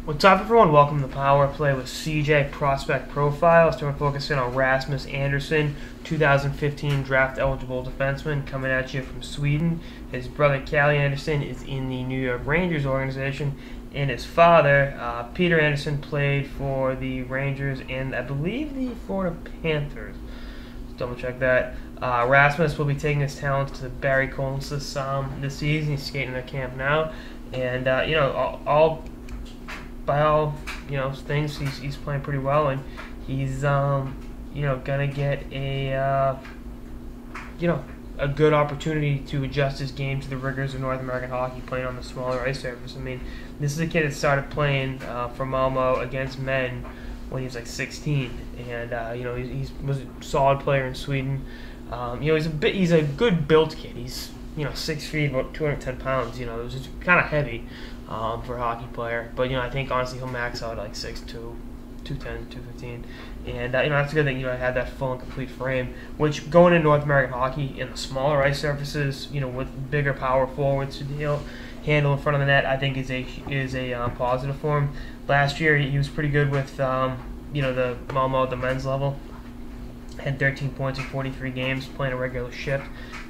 What's up, everyone? Welcome to Power Play with CJ Prospect Profiles. Today we're focusing on Rasmus Andersson, 2015 draft-eligible defenseman, coming at you from Sweden. His brother, Calle Andersson, is in the New York Rangers organization, and his father, Peter Andersson, played for the Rangers and, I believe, the Florida Panthers. Let's double-check that. Rasmus will be taking his talents to Barry Colts this season. He's skating at camp now, and by all things, he's playing pretty well, and he's gonna get a good opportunity to adjust his game to the rigors of North American hockey, playing on the smaller ice surface. I mean, this is a kid that started playing for Malmo against men when he was like 16, and he was a solid player in Sweden. He's a good built kid. He's 6 feet, about 210 pounds. It was just kind of heavy for a hockey player. But I think honestly he'll max out like 6'2", 210, 215, and that's a good thing. I had that full and complete frame, which going into North American hockey in the smaller ice surfaces, with bigger power forwards to handle in front of the net, I think is a positive for him. Last year he was pretty good with the Malmo at the men's level. Had 13 points in 43 games, playing a regular shift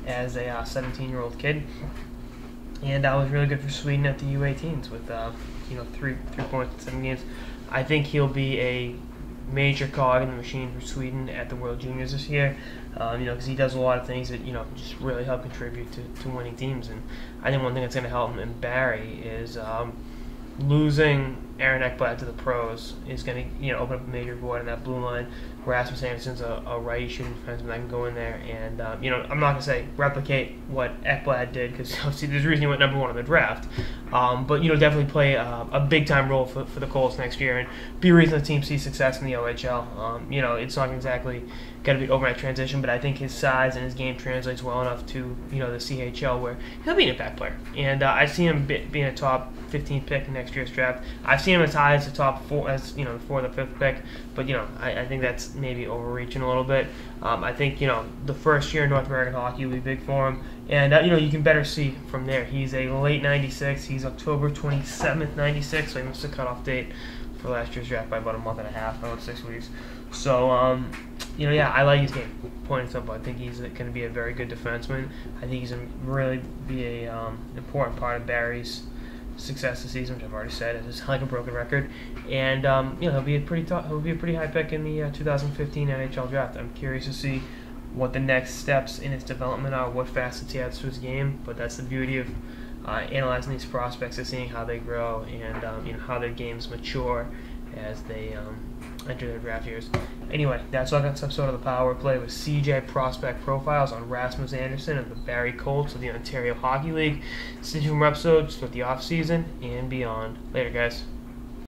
as a 17-year-old kid, and was really good for Sweden at the U18s with 3 points in 7 games. I think he'll be a major cog in the machine for Sweden at the World Juniors this year, because he does a lot of things that just really help contribute to winning teams. And I think one thing that's going to help him in Barry is losing Aaron Ekblad to the pros is going to open up a major void in that blue line. Rasmus Andersson's a righty shooting defenseman that can go in there, and I'm not going to say replicate what Ekblad did, because obviously there's a reason he went #1 in the draft, but definitely play a big time role for the Colts next year and be a reason the team sees success in the OHL. It's not exactly going to be overnight transition, but I think his size and his game translates well enough to the CHL, where he'll be an impact player, and I see him being a top 15 pick in next year's draft. I've seen him as high as the top 4, as the 4th or 5th pick, but I think that's maybe overreaching a little bit. I think the first year in North American hockey will be big for him, and you can better see from there. He's a late '96. He's October 27th, '96, so he missed the cutoff date for last year's draft by about a month and a half, about 6 weeks. So I like his game. Point and simple. I think he's going to be a very good defenseman. I think he's going to really be a important part of Barry's success this season, which I've already said. It's like a broken record, and he'll be a pretty high pick in the 2015 NHL draft. I'm curious to see what the next steps in his development are, what facets he adds to his game. But that's the beauty of analyzing these prospects, is seeing how they grow and how their games mature as they enter their draft years. Anyway, that's all I got this episode of the Power Play with CJ Prospect Profiles on Rasmus Andersson of the Barry Colts of the Ontario Hockey League. Stay tuned for episodes with the off season and beyond. Later, guys.